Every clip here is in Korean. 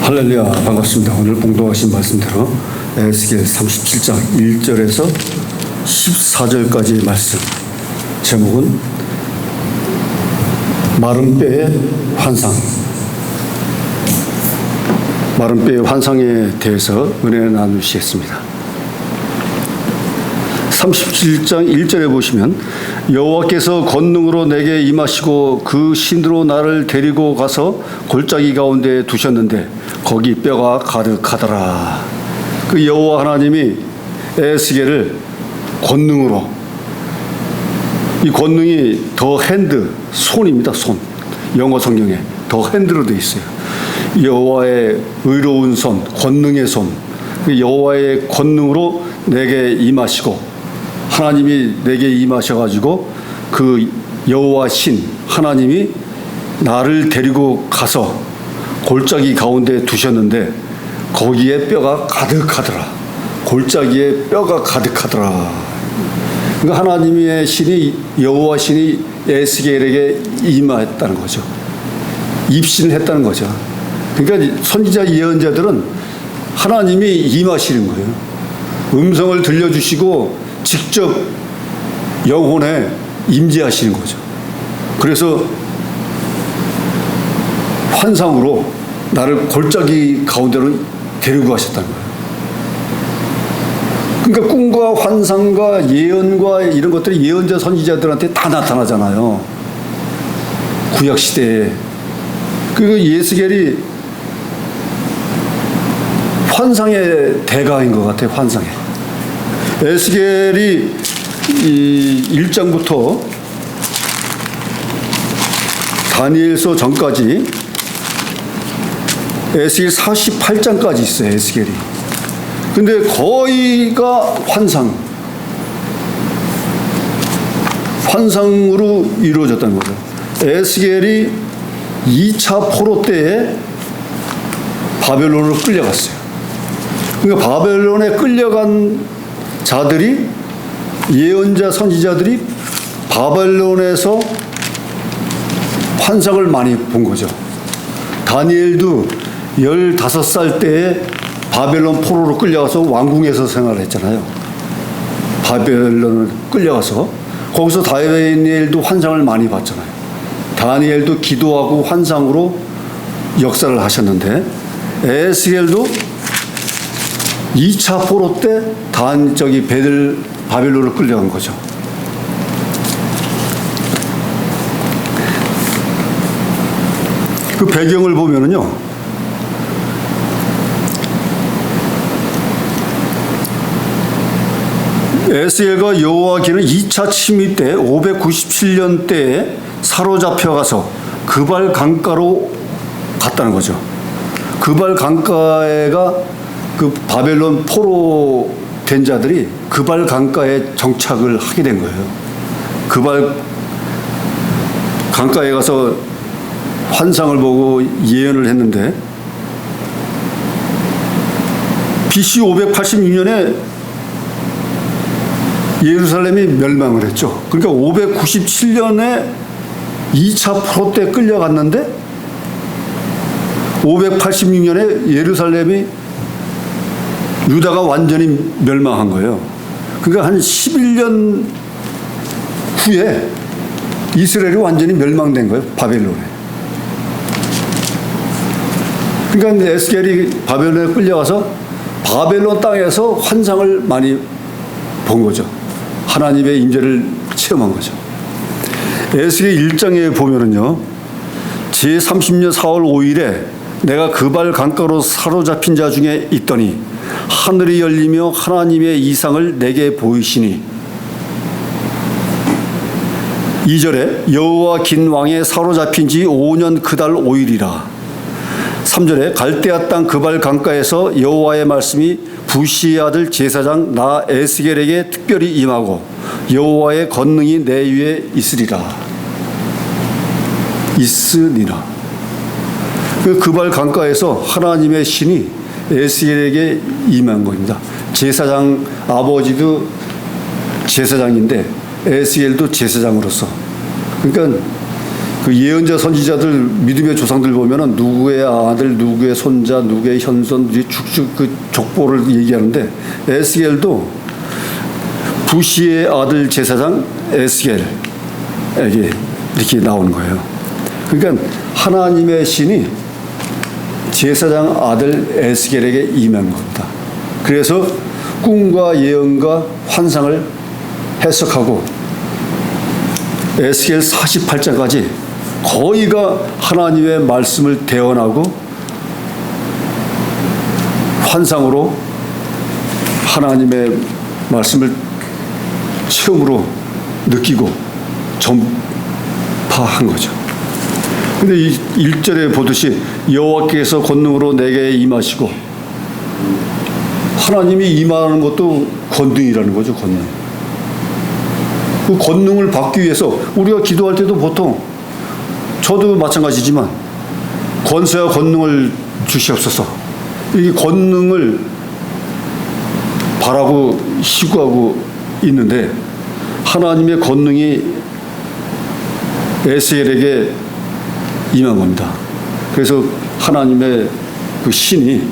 할렐루야, 반갑습니다. 오늘 봉독하신 말씀대로 에스겔 37장 1절에서 14절까지의 말씀, 제목은 마른 뼈의 환상. 마른 뼈의 환상에 대해서 은혜를 나누시겠습니다. 37장 1절에 보시면, 여호와께서 권능으로 내게 임하시고 그 신으로 나를 데리고 가서 골짜기 가운데 두셨는데 거기 뼈가 가득하더라. 그 여호와 하나님이 에스겔을 권능으로, 이 권능이 더 핸드, 손입니다. 손. 영어 성경에 더 핸드로 되어 있어요. 여호와의 의로운 손, 권능의 손, 여호와의 권능으로 내게 임하시고, 하나님이 내게 임하셔가지고 그 여호와 신 하나님이 나를 데리고 가서 골짜기 가운데 두셨는데 거기에 뼈가 가득하더라. 골짜기에 뼈가 가득하더라. 그러니까 하나님의 신이, 여호와 신이 에스겔에게 임하였다는 거죠. 입신을 했다는 거죠. 그러니까 선지자 예언자들은 하나님이 임하시는 거예요. 음성을 들려주시고 직접 영혼에 임재하시는 거죠. 그래서 환상으로 나를 골짜기 가운데로 데리고 가셨다는 거예요. 그러니까 꿈과 환상과 예언과 이런 것들이 예언자 선지자들한테 다 나타나잖아요. 구약시대에. 그리고 예스겔이 환상의 대가인 것 같아요. 환상에. 에스겔이 이 1장부터 다니엘서 전까지 에스겔 48장까지 있어요. 에스겔이. 근데 거의가 환상으로 이루어졌다는 거죠. 에스겔이 2차 포로 때에 바벨론으로 끌려갔어요. 그러니까 바벨론에 끌려간 자들이, 예언자 선지자들이 바벨론에서 환상을 많이 본 거죠. 다니엘도 15살 때에 바벨론 포로로 끌려가서 왕궁에서 생활했잖아요. 바벨론을 끌려가서 거기서 다니엘도 환상을 많이 봤잖아요. 다니엘도 기도하고 환상으로 역사를 하셨는데, 에스겔도 2차 포로 때 바벨론을 끌려간 거죠. 그 배경을 보면은요, 에스겔과 여호와기는 2차 침입 때 597년 때에 사로잡혀가서 그발 강가로 갔다는 거죠. 그발 강가에가 그 바벨론 포로 된 자들이 그발 강가에 정착을 하게 된 거예요. 그발 강가에 가서 환상을 보고 예언을 했는데, BC 586년에 예루살렘이 멸망을 했죠. 그러니까 597년에 2차 포로 때 끌려갔는데 586년에 예루살렘이, 유다가 완전히 멸망한 거예요. 그러니까 한 11년 후에 이스라엘이 완전히 멸망된 거예요. 바벨론에. 그러니까 에스겔이 바벨론에 끌려가서 바벨론 땅에서 환상을 많이 본 거죠. 하나님의 임재를 체험한 거죠. 에스겔 1장에 보면은요, 제30년 4월 5일에 내가 그발 강가로 사로잡힌 자 중에 있더니 하늘이 열리며 하나님의 이상을 내게 보이시니, 2절에 여호와 긴 왕에 사로잡힌 지 5년 그달 5일이라. 3절에 갈대아 땅 그발 강가에서 여호와의 말씀이 부시의 아들 제사장 나 에스겔에게 특별히 임하고 여호와의 권능이 내 위에 있으리라. 그 그발 강가에서 하나님의 신이 에스겔에게 임한 겁니다. 제사장, 아버지도 제사장인데 에스겔도 제사장으로서, 그러니까 그 예언자 선지자들 믿음의 조상들 보면은 누구의 아들, 누구의 손자, 누구의 현손, 쭉쭉 그 족보를 얘기하는데 에스겔도 부시의 아들 제사장 에스겔에게 이렇게 나오는 거예요. 그러니까 하나님의 신이 제사장 아들 에스겔에게 임한 겁니다. 그래서 꿈과 예언과 환상을 해석하고 에스겔 48장까지 거의가 하나님의 말씀을 대언하고 환상으로 하나님의 말씀을 체험으로 느끼고 전파한 거죠. 근데 이 1절에 보듯이 여호와께서 권능으로 내게 임하시고, 하나님이 임하는 것도 권능이라는 거죠. 권능. 그 권능을 받기 위해서 우리가 기도할 때도 보통, 저도 마찬가지지만 권세와 권능을 주시옵소서, 이 권능을 바라고 시구하고 있는데 하나님의 권능이 에스겔에게 임한 겁니다. 그래서 하나님의 그 신이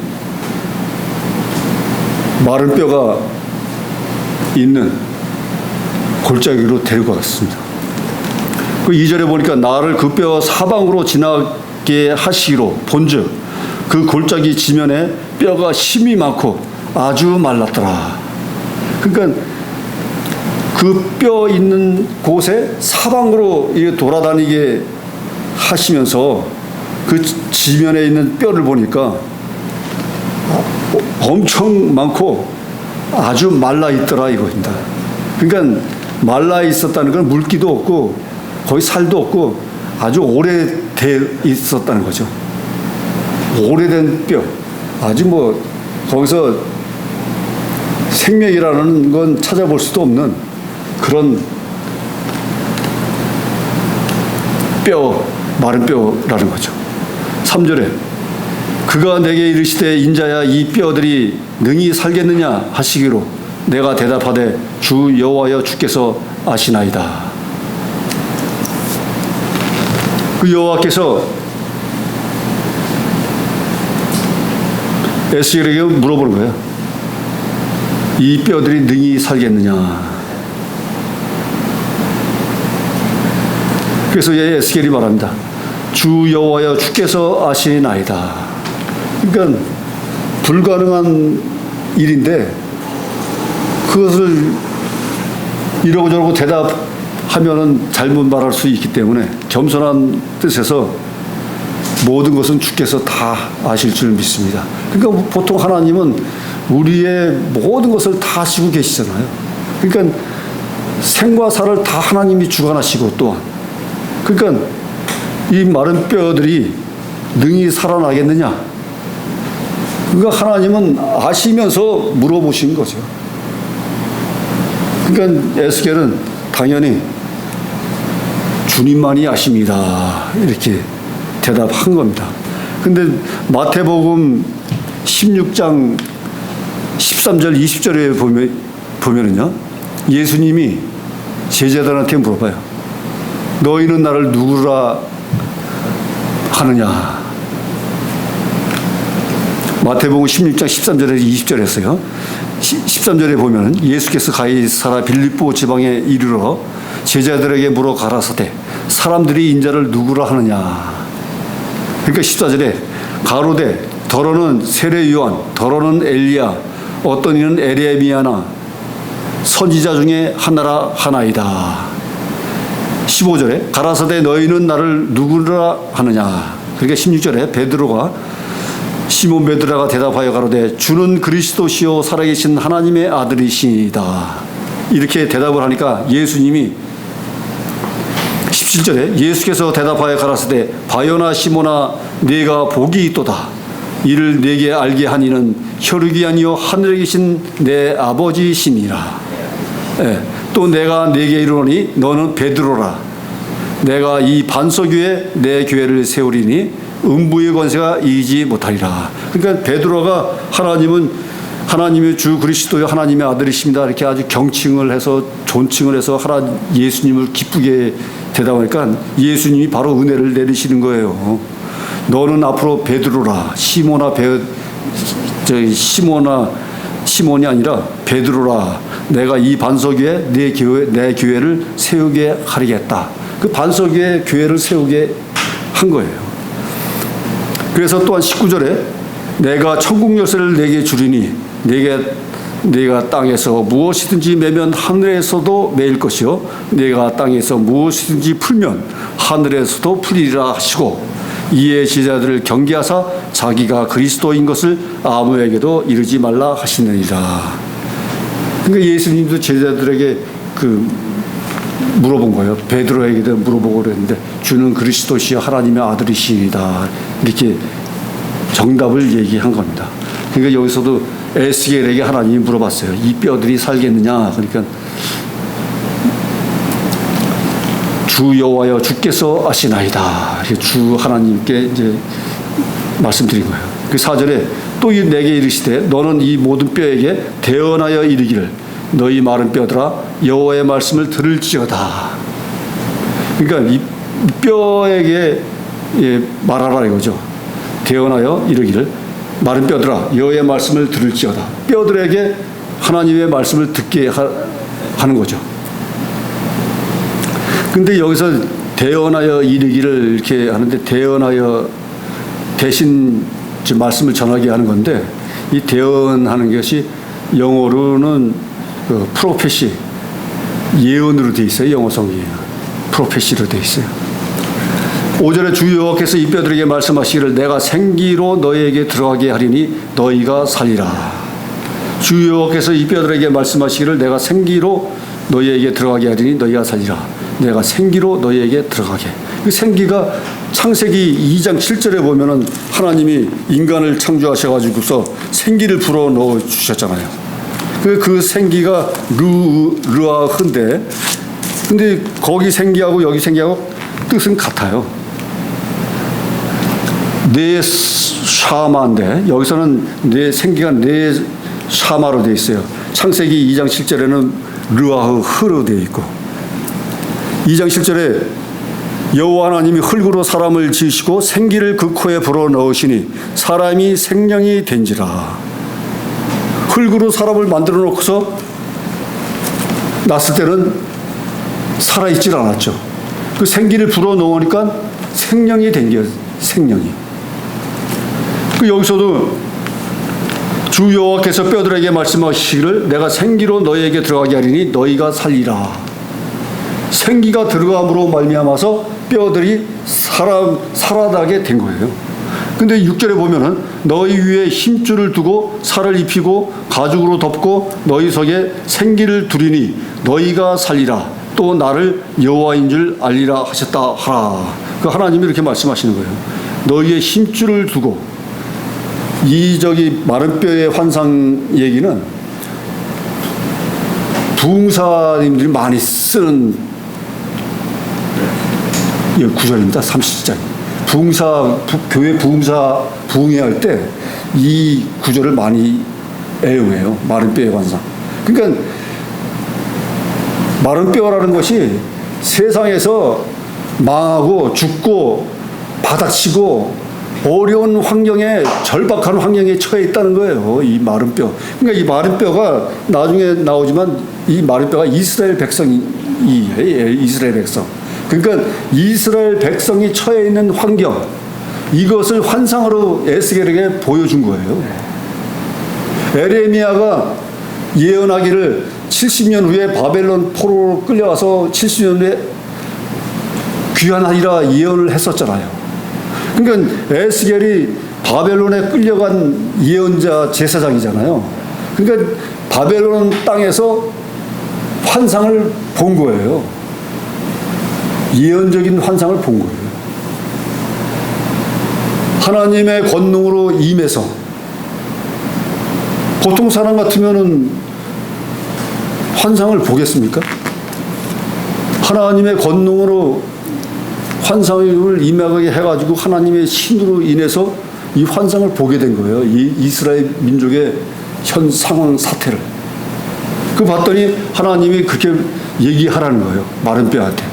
마른 뼈가 있는 골짜기로 데리고 갔습니다. 그 2절에 보니까 나를 그 뼈 사방으로 지나게 하시기로 본즉 그 골짜기 지면에 뼈가 심이 많고 아주 말랐더라. 그러니까 그 뼈 있는 곳에 사방으로 돌아다니게 하시면서 그 지면에 있는 뼈를 보니까 엄청 많고 아주 말라 있더라 이겁니다. 그러니까 말라 있었다는 건 물기도 없고 거의 살도 없고 아주 오래돼 있었다는 거죠. 오래된 뼈, 아주 뭐 거기서 생명이라는 건 찾아볼 수도 없는 그런 뼈, 마른 뼈라는 거죠. 3절에 그가 내게 이르시되 인자야 이 뼈들이 능히 살겠느냐 하시기로 내가 대답하되 주 여호와여 주께서 아시나이다. 그 여호와께서 에스겔에게 물어보는 거예요. 이 뼈들이 능히 살겠느냐. 그래서 에스겔이 말합니다. 주 여호와여 주께서 아시나이다. 그러니까 불가능한 일인데 그것을 이러고 저러고 대답하면은 잘못 말할 수 있기 때문에 겸손한 뜻에서 모든 것은 주께서 다 아실 줄 믿습니다. 그러니까 보통 하나님은 우리의 모든 것을 다 아시고 계시잖아요. 그러니까 생과 사를 다 하나님이 주관하시고 또한 그러니까 이 마른 뼈들이 능히 살아나겠느냐? 그러니까 하나님은 아시면서 물어보신 거죠. 그러니까 에스겔은 당연히 주님만이 아십니다. 이렇게 대답한 겁니다. 근데 마태복음 16장 13절 20절에 보면은요, 예수님이 제자들한테 물어봐요. 너희는 나를 누구라 하느냐? 마태복음 16장 13절에서 20절에 했어요. 13절에 보면 예수께서 가이사라 빌립보 지방에 이르러 제자들에게 물어 가라사대 사람들이 인자를 누구라 하느냐. 그러니까 14절에 가로되 더러는 세례 요한, 더러는 엘리야, 어떤 이는 에레미야나 선지자 중에 하나라 하나이다. 15절에 가라사대 너희는 나를 누구라 하느냐. 그러니까 16절에 베드로가 시몬 베드로가 대답하여 가로되 주는 그리스도시요 살아계신 하나님의 아들이시다. 이렇게 대답을 하니까 예수님이 17절에 예수께서 대답하여 가라사대 바요나 시몬아 네가 복이 있도다. 이를 네게 알게 하니는 혈육이 아니요 하늘에 계신 내 아버지시니라. 또 내가 네게 이르노니 너는 베드로라. 내가 이 반석 위에 내 교회를 세우리니 음부의 권세가 이기지 못하리라. 그러니까 베드로가 하나님의 주 그리스도의 하나님의 아들이십니다. 이렇게 아주 경칭을 해서 존칭을 해서 예수님을 기쁘게 대답하니까 예수님이 바로 은혜를 내리시는 거예요. 너는 앞으로 베드로라. 시몬이 아니라 베드로라. 내가 이 반석 위에 내 교회를 세우게 하리겠다. 그 반석 위에 교회를 세우게 한 거예요. 그래서 또한 19절에 내가 천국 열쇠를 내게 주리니 내가 땅에서 무엇이든지 매면 하늘에서도 매일 것이요 내가 땅에서 무엇이든지 풀면 하늘에서도 풀리리라 하시고 이에 제자들을 경계하사 자기가 그리스도인 것을 아무에게도 이르지 말라 하시느니라. 그러니까 예수님도 제자들에게 물어본 거예요. 베드로에게도 물어보고 그랬는데 주는 그리스도시여 하나님의 아들이시다. 이렇게 정답을 얘기한 겁니다. 그러니까 여기서도 에스겔에게 하나님이 물어봤어요. 이 뼈들이 살겠느냐? 그러니까 주 여호와여 주께서 아시나이다. 주 하나님께 이제 말씀드린 거예요. 그 4절에 또 내게 이르시되 너는 이 모든 뼈에게 대언하여 이르기를 너희 마른 뼈들아 여호와의 말씀을 들을지어다. 그러니까 이 뼈에게 말하라 이거죠. 대언하여 이르기를 마른 뼈들아 여호와의 말씀을 들을지어다. 뼈들에게 하나님의 말씀을 듣게 하는 거죠. 근데 여기서 대언하여 이르기를 이렇게 하는데 대언하여 대신 말씀을 전하게 하는 건데 이 대언하는 것이 영어로는 프로페시 예언으로 돼 있어요. 영어 성경에 프로페시로 돼 있어요. 5절에 주 여호와께서 이 뼈들에게 말씀하시기를 내가 생기로 너희에게 들어가게 하리니 너희가 살리라. 주 여호와께서 이 뼈들에게 말씀하시기를 내가 생기로 너희에게 들어가게 하리니 너희가 살리라. 내가 생기로 너희에게 들어가게. 그 생기가 창세기 2장 7절에 보면은 하나님이 인간을 창조하셔가지고서 생기를 불어 넣어 주셨잖아요. 그 생기가 르아흐인데, 근데 거기 생기하고 여기 생기하고 뜻은 같아요. 네 샤마인데 여기서는 네 생기가 네 샤마로 되어 있어요. 창세기 2장 7절에는 르아흐로 되어 있고 2장 7절에 여호와 하나님이 흙으로 사람을 지으시고 생기를 그 코에 불어 넣으시니 사람이 생명이 된지라. 흙으로 사람을 만들어 놓고서 났을 때는 살아있질 않았죠. 그 생기를 불어 넣으니까 생명이 된 거예요. 생명이. 그 여기서도 주 여호와께서 뼈들에게 말씀하시기를 내가 생기로 너희에게 들어가게 하리니 너희가 살리라. 생기가 들어감으로 말미암아서 뼈들이 살아나게 된 거예요. 근데 6절에 보면은 너희 위에 힘줄을 두고 살을 입히고 가죽으로 덮고 너희 속에 생기를 두리니 너희가 살리라. 또 나를 여호와인 줄 알리라 하셨다 하라. 그 하나님이 이렇게 말씀하시는 거예요. 너희의 힘줄을 두고 마른 뼈의 환상 얘기는 부흥사님들이 많이 쓰는 구절입니다. 30장. 교회 부흥회 할 때 이 구절을 많이 애용해요. 마른 뼈의 환상. 그러니까 마른 뼈라는 것이 세상에서 망하고 죽고 바닥치고 어려운 환경에 절박한 환경에 처해 있다는 거예요. 이 마른 뼈. 그러니까 이 마른 뼈가 나중에 나오지만 이 마른 뼈가 이스라엘 백성이에요. 이스라엘 백성. 그러니까 이스라엘 백성이 처해 있는 환경, 이것을 환상으로 에스겔에게 보여준 거예요. 에레미야가 예언하기를 70년 후에 바벨론 포로로 끌려가서 70년 후에 귀환하리라 예언을 했었잖아요. 그러니까 에스겔이 바벨론에 끌려간 예언자 제사장이잖아요. 그러니까 바벨론 땅에서 환상을 본 거예요. 예언적인 환상을 본 거예요. 하나님의 권능으로 임해서 보통 사람 같으면은 환상을 보겠습니까? 하나님의 권능으로 환상을 임하게 해가지고 하나님의 신으로 인해서 이 환상을 보게 된 거예요. 이 이스라엘 민족의 현 상황 사태를. 그 봤더니 하나님이 그렇게 얘기하라는 거예요. 마른 뼈한테.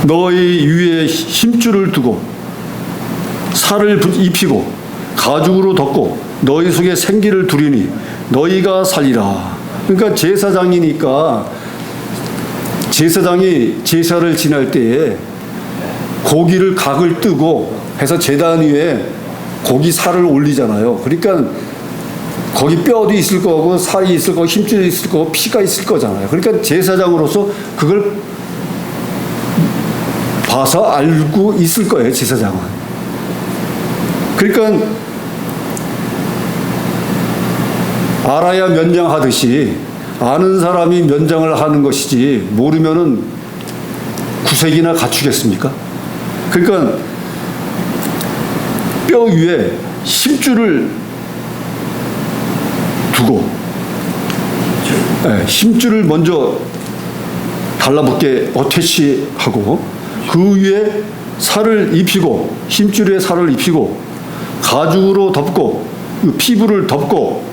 너희 위에 힘줄을 두고 살을 입히고 가죽으로 덮고 너희 속에 생기를 두리니 너희가 살리라. 그러니까 제사장이니까 제사장이 제사를 지낼 때에 고기를 각을 뜨고 해서 제단 위에 고기 살을 올리잖아요. 그러니까 거기 뼈도 있을 거고 살이 있을 거고 힘줄이 있을 거고 피가 있을 거잖아요. 그러니까 제사장으로서 그걸 봐서 알고 있을 거예요, 제사장은. 그러니까 알아야 면장하듯이 아는 사람이 면장을 하는 것이지 모르면은 구색이나 갖추겠습니까? 그러니까 뼈 위에 힘줄을 두고 힘줄을 먼저 달라붙게 어태치하고 그 위에 살을 입히고 힘줄에 살을 입히고 가죽으로 덮고 피부를 덮고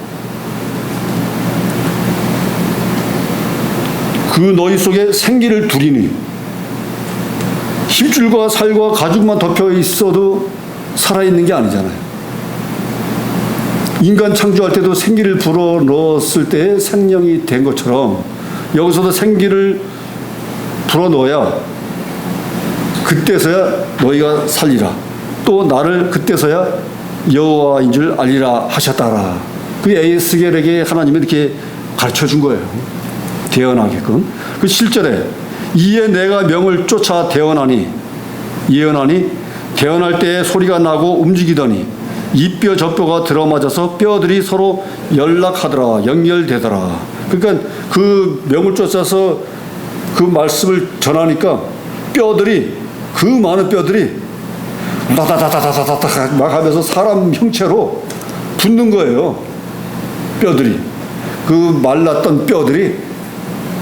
그 너희 속에 생기를 두리니 힘줄과 살과 가죽만 덮여 있어도 살아있는 게 아니잖아요. 인간 창조할 때도 생기를 불어 넣었을 때 생명이 된 것처럼 여기서도 생기를 불어 넣어야 그때서야 너희가 살리라. 또 나를 그때서야 여호와인 줄 알리라 하셨다라. 그 에스겔에게 하나님이 이렇게 가르쳐 준 거예요. 대언하게끔. 그 7절에 이에 내가 명을 쫓아 대언하니 예언하니 대언할 때에 소리가 나고 움직이더니 이 뼈 저 뼈가 들어맞아서 뼈들이 서로 연락하더라. 연결되더라. 그러니까 그 명을 쫓아서 그 말씀을 전하니까 뼈들이 그 많은 뼈들이 다다다다다다다 막 하면서 사람 형체로 붙는 거예요. 뼈들이. 그 말랐던 뼈들이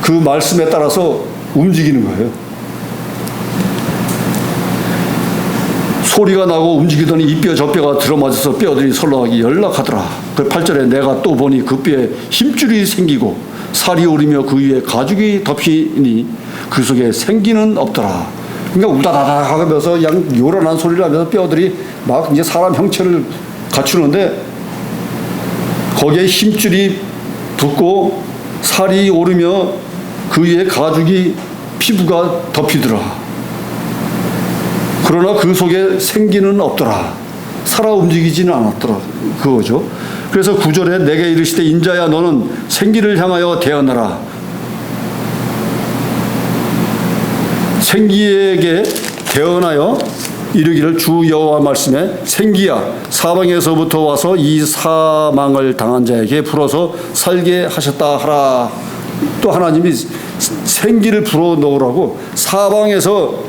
그 말씀에 따라서 움직이는 거예요. 소리가 나고 움직이더니 이 뼈 저 뼈가 들어맞아서 뼈들이 서로 연락하더라. 그 8절에 내가 또 보니 그 뼈에 힘줄이 생기고 살이 오르며 그 위에 가죽이 덮이니 그 속에 생기는 없더라. 그러니까 우다다다 하면서 그냥 요란한 소리를 하면서 뼈들이 막 이제 사람 형체를 갖추는데 거기에 힘줄이 붙고 살이 오르며 그 위에 가죽이 피부가 덮이더라. 그러나 그 속에 생기는 없더라. 살아 움직이지는 않았더라. 그거죠. 그래서 9절에 내게 이르시되 인자야 너는 생기를 향하여 대언하라. 생기에게 대언하여 이르기를 주 여호와 말씀에 생기야 사방에서부터 와서 이 사망을 당한 자에게 불어서 살게 하셨다 하라. 또 하나님이 생기를 불어 넣으라고 사방에서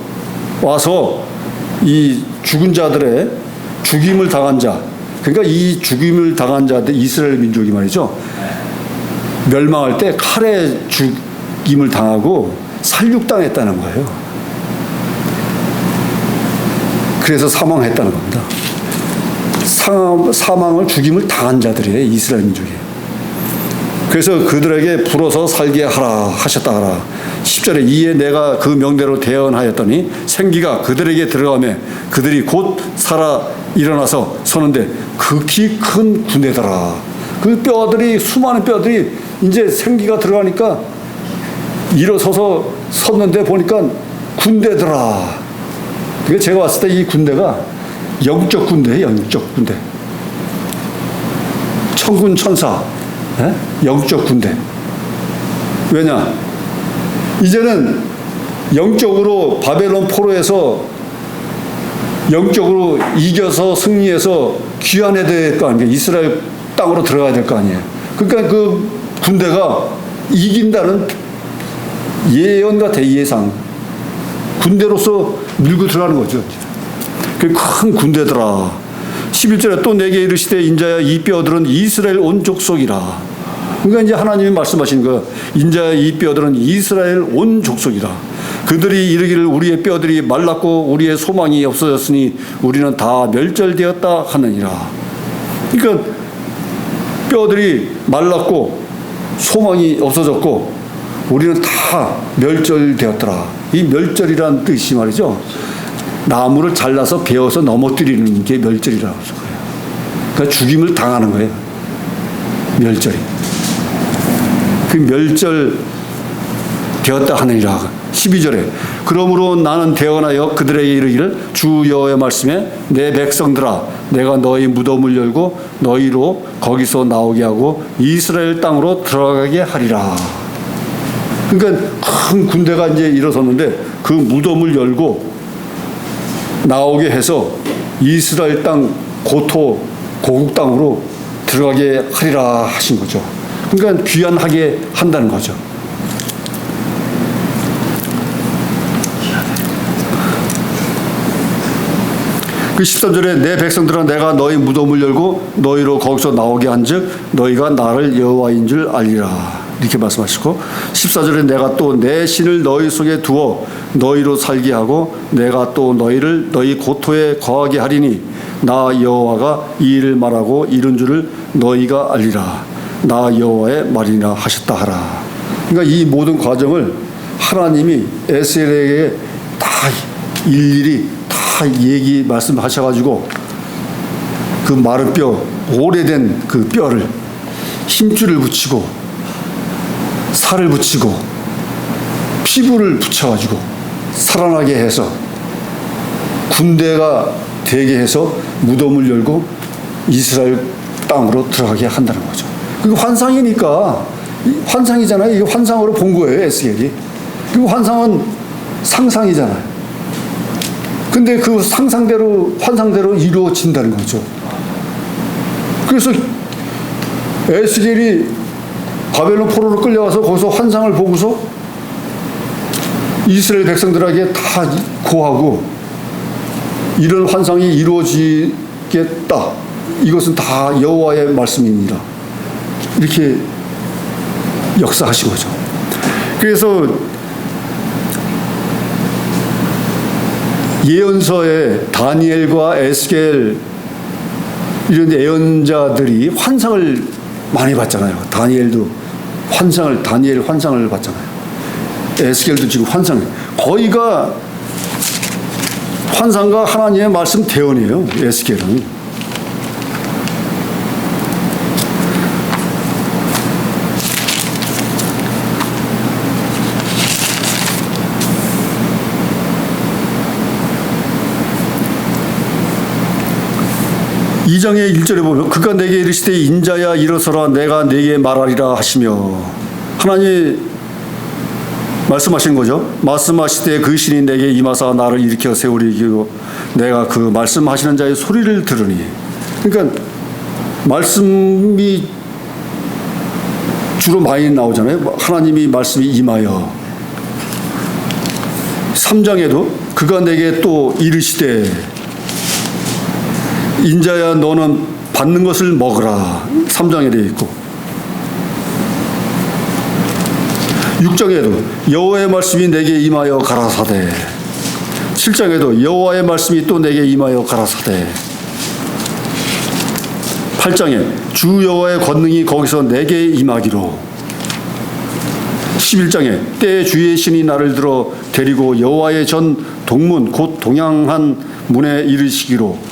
와서 이 죽은 자들의 죽임을 당한 자, 그러니까 이 죽임을 당한 자들 이스라엘 민족이 말이죠. 멸망할 때 칼에 죽임을 당하고 살육당했다는 거예요. 그래서 사망했다는 겁니다. 사망을 죽임을 당한 자들이에요. 이스라엘 민족이에요. 그래서 그들에게 불어서 살게 하라 하셨다 하라. 10절에 이에 내가 그 명대로 대언하였더니 생기가 그들에게 들어가며 그들이 곧 살아 일어나서 서는데 극히 큰 군대더라. 그 뼈들이 수많은 뼈들이 이제 생기가 들어가니까 일어서서 섰는데 보니까 군대더라. 그게 제가 봤을 때 이 군대가 영적 군대예요. 영적 군대. 천군 천사. 영적 군대. 왜냐? 이제는 영적으로 바벨론 포로에서 영적으로 이겨서 승리해서 귀환해야 될 거 아니에요. 이스라엘 땅으로 들어가야 될 거 아니에요. 그러니까 그 군대가 이긴다는 예언 같아. 예상. 군대로서 밀고 들어가는 거죠. 그 큰 군대더라. 11절에 또 내게 이르시되 인자야 이 뼈들은 이스라엘 온 족속이라. 그러니까 이제 하나님이 말씀하시는 거예요. 인자야 이 뼈들은 이스라엘 온 족속이라. 그들이 이르기를 우리의 뼈들이 말랐고 우리의 소망이 없어졌으니 우리는 다 멸절되었다 하느니라. 그러니까 뼈들이 말랐고 소망이 없어졌고 우리는 다 멸절되었더라. 이 멸절이란 뜻이 말이죠. 나무를 잘라서 베어서 넘어뜨리는 게 멸절이라고 해서 그래요. 그러니까 죽임을 당하는 거예요. 멸절이. 그 멸절 되었다 하느니라. 12절에 그러므로 나는 대언하여 그들에게 이르기를 주 여호와의 말씀에 내 백성들아 내가 너희 무덤을 열고 너희로 거기서 나오게 하고 이스라엘 땅으로 들어가게 하리라. 그러니까 큰 군대가 이제 일어섰는데 그 무덤을 열고 나오게 해서 이스라엘 땅 고토 고국 땅으로 들어가게 하리라 하신 거죠. 그러니까 귀환하게 한다는 거죠. 그 13절에 내 백성들아 내가 너희 무덤을 열고 너희로 거기서 나오게 한즉 너희가 나를 여호와인 줄 알리라. 이렇게 말씀하시고 14절에 내가 또 내 신을 너희 속에 두어 너희로 살게 하고 내가 또 너희를 너희 고토에 거하게 하리니 나 여호와가 이 일을 말하고 이룬 줄을 너희가 알리라. 나 여호와의 말이나 하셨다 하라. 그러니까 이 모든 과정을 하나님이 에스겔에게 다 일일이 다 말씀하셔가지고 그 마른 뼈, 오래된 그 뼈를 힘줄을 붙이고 살을 붙이고 피부를 붙여가지고 살아나게 해서 군대가 되게 해서 무덤을 열고 이스라엘 땅으로 들어가게 한다는 거죠. 그리고 환상이니까 환상이잖아요. 이게 환상으로 본 거예요, 에스겔이. 그리고 환상은 상상이잖아요. 근데 그 상상대로 환상대로 이루어진다는 거죠. 그래서 에스겔이 바벨론 포로로 끌려와서 거기서 환상을 보고서 이스라엘 백성들에게 다 고하고 이런 환상이 이루어지겠다. 이것은 다 여호와의 말씀입니다. 이렇게 역사하신 거죠. 그래서 예언서에 다니엘과 에스겔 이런 예언자들이 환상을 많이 봤잖아요. 다니엘 환상을 봤잖아요. 에스겔도 지금 거의가 환상과 하나님의 말씀 대언이에요. 에스겔은. 이 장의 1절에 보면 그가 내게 이르시되 인자야 일어서라 내가 내게 말하리라 하시며 하나님이 말씀하신 거죠. 말씀하시되 그 신이 내게 임하사 나를 일으켜 세우리고 내가 그 말씀하시는 자의 소리를 들으니. 그러니까 말씀이 주로 많이 나오잖아요. 하나님이 말씀이 임하여. 3장에도 그가 내게 또 이르시되 인자야 너는 받는 것을 먹으라. 3장에 되어 있고 6장에도 여호와의 말씀이 내게 임하여 가라사대. 7장에도 여호와의 말씀이 또 내게 임하여 가라사대. 8장에 주 여호와의 권능이 거기서 내게 임하기로. 11장에 때에 주의 신이 나를 들어 데리고 여호와의 전 동문 곧 동양한 문에 이르시기로.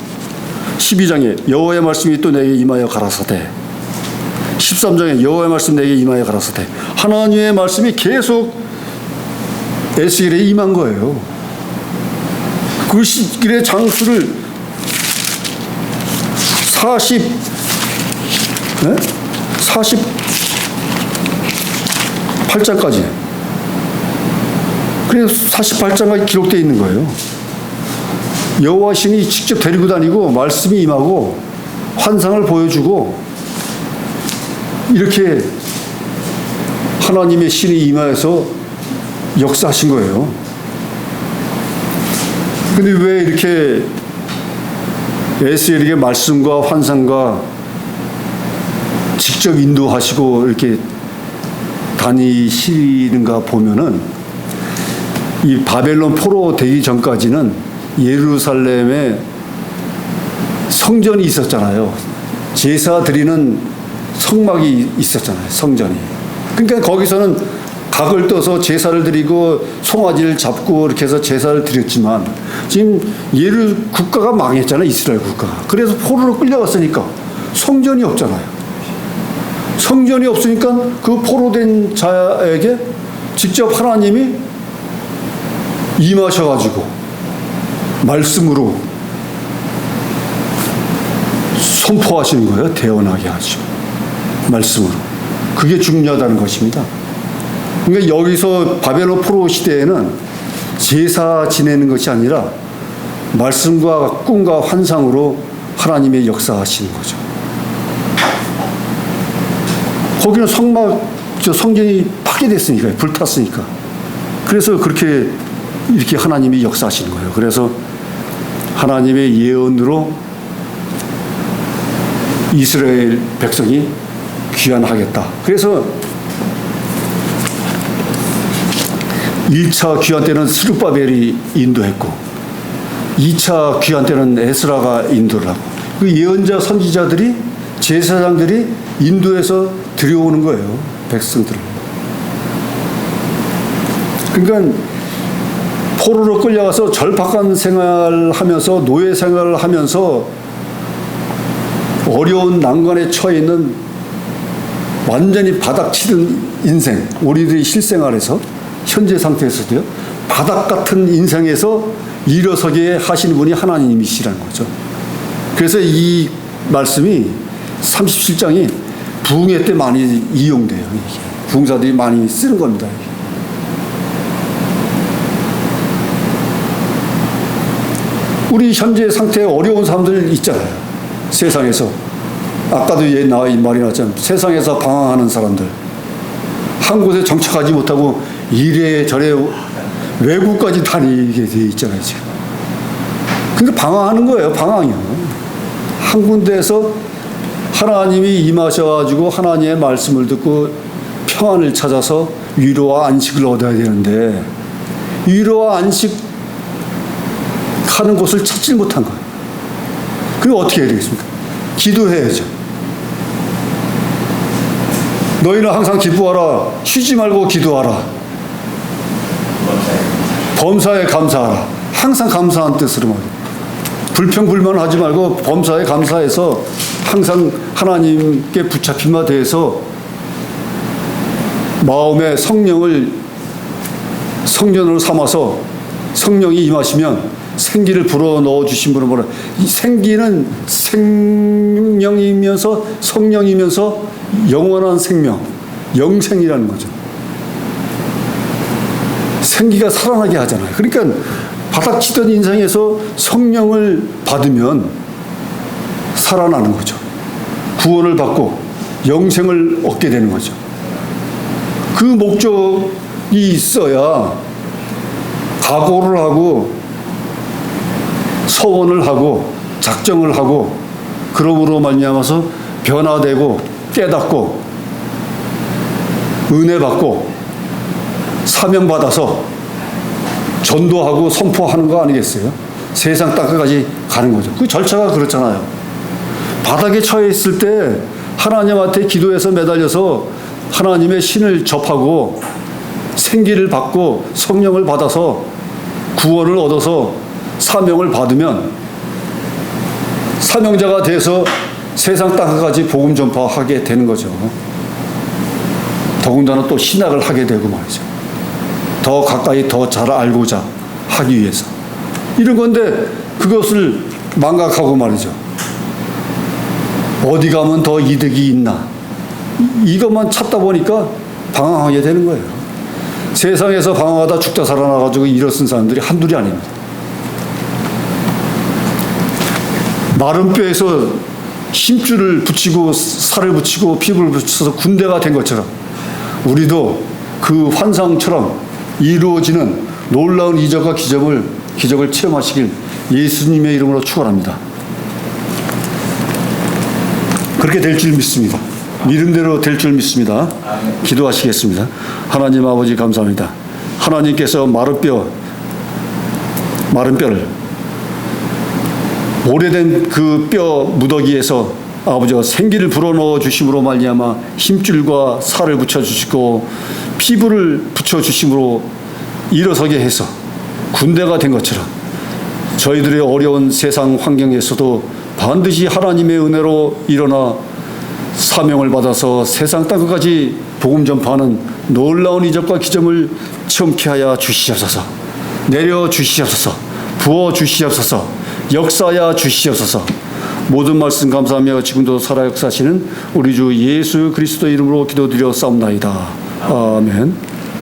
12장에 여호와의 말씀이 또 내게 임하여 가라사대. 13장에 여호와의 말씀 내게 임하여 가라사대. 하나님의 말씀이 계속 에스겔에 임한 거예요. 그 시길의 장수를 48장까지. 그래서 48장까지 기록되어 있는 거예요. 여호와 신이 직접 데리고 다니고 말씀이 임하고 환상을 보여주고 이렇게 하나님의 신이 임하여서 역사하신 거예요. 근데 왜 이렇게 에스겔에게 말씀과 환상과 직접 인도하시고 이렇게 다니시는가 보면은 이 바벨론 포로 되기 전까지는 예루살렘에 성전이 있었잖아요. 제사 드리는 성막이 있었잖아요. 성전이. 그러니까 거기서는 각을 떠서 제사를 드리고 송아지를 잡고 이렇게 해서 제사를 드렸지만 지금 국가가 망했잖아요. 이스라엘 국가가. 그래서 포로로 끌려갔으니까 성전이 없잖아요. 성전이 없으니까 그 포로된 자에게 직접 하나님이 임하셔가지고 말씀으로 선포하시는 거예요. 태어나게 하시고 말씀으로. 그게 중요하다는 것입니다. 그러니까 여기서 바벨론 포로 시대에는 제사 지내는 것이 아니라 말씀과 꿈과 환상으로 하나님의 역사하시는 거죠. 거기는 성전이 파괴됐으니까요. 불탔으니까. 그래서 이렇게 하나님이 역사하시는 거예요. 그래서 하나님의 예언으로 이스라엘 백성이 귀환하겠다. 그래서 1차 귀환 때는 스룹바벨이 인도했고 2차 귀환 때는 에스라가 인도를 하고 그 예언자 선지자들이 제사장들이 인도에서 들여오는 거예요. 백성들을. 그러니까 포로로 끌려가서 절박한 생활하면서 노예 생활을 하면서 어려운 난관에 처해 있는 완전히 바닥치는 인생, 우리들이 실생활에서 현재 상태에서도요, 바닥 같은 인생에서 일어서게 하시는 분이 하나님이시라는 거죠. 그래서 이 말씀이 37장이 부흥회 때 많이 이용돼요. 부흥사들이 많이 쓰는 겁니다. 우리 현재 상태에 어려운 사람들 있잖아요. 세상에서. 아까도 말이 나왔잖아요. 세상에서 방황하는 사람들. 한 곳에 정착하지 못하고 이래저래 외국까지 다니게 돼 있잖아요. 지금. 그러니까 방황하는 거예요. 방황이요. 한 군데에서 하나님이 임하셔가지고 하나님의 말씀을 듣고 평안을 찾아서 위로와 안식을 얻어야 되는데 위로와 안식 하는 곳을 찾지 못한 거예요. 그럼 어떻게 해야 되겠습니까? 기도해야죠. 너희는 항상 기뻐하라. 쉬지 말고 기도하라. 범사에 감사하라. 항상 감사한 뜻으로 말이에요. 불평불만하지 말고 범사에 감사해서 항상 하나님께 붙잡힌 바 대해서 마음에 성령으로 삼아서 성령이 임하시면 생기를 불어넣어 주신 분은 뭐라? 이 생기는 생명이면서 성령이면서 영원한 생명, 영생이라는 거죠. 생기가 살아나게 하잖아요. 그러니까 바닥치던 인생에서 성령을 받으면 살아나는 거죠. 구원을 받고 영생을 얻게 되는 거죠. 그 목적이 있어야 각오를 하고 서원을 하고 작정을 하고 그러므로 말미암아서 변화되고 깨닫고 은혜 받고 사명 받아서 전도하고 선포하는 거 아니겠어요? 세상 땅끝까지 가는 거죠. 그 절차가 그렇잖아요. 바닥에 처해 있을 때 하나님한테 기도해서 매달려서 하나님의 신을 접하고 생기를 받고 성령을 받아서 구원을 얻어서 사명을 받으면 사명자가 돼서 세상 땅까지 복음 전파하게 되는 거죠. 더군다나 또 신학을 하게 되고 말이죠. 더 가까이 더 잘 알고자 하기 위해서. 이런 건데 그것을 망각하고 말이죠. 어디 가면 더 이득이 있나. 이것만 찾다 보니까 방황하게 되는 거예요. 세상에서 방황하다 죽다 살아나가지고 일어선 사람들이 한둘이 아닙니다. 마른 뼈에서 힘줄을 붙이고 살을 붙이고 피부를 붙여서 군대가 된 것처럼 우리도 그 환상처럼 이루어지는 놀라운 이적과 기적을 체험하시길 예수님의 이름으로 축원합니다. 그렇게 될 줄 믿습니다. 이름대로 될 줄 믿습니다. 기도하시겠습니다. 하나님 아버지 감사합니다. 하나님께서 마른 뼈를 오래된 그 뼈 무더기에서 아버지가 생기를 불어넣어 주심으로 말미암아 힘줄과 살을 붙여주시고 피부를 붙여주심으로 일어서게 해서 군대가 된 것처럼 저희들의 어려운 세상 환경에서도 반드시 하나님의 은혜로 일어나 사명을 받아서 세상 땅끝까지 복음 전파하는 놀라운 이적과 기적을 체험케 하여 주시옵소서. 내려 주시옵소서. 부어 주시옵소서. 역사하여 주시옵소서. 모든 말씀 감사하며 지금도 살아 역사하시는 우리 주 예수 그리스도 이름으로 기도드려 싸움나이다. 아멘.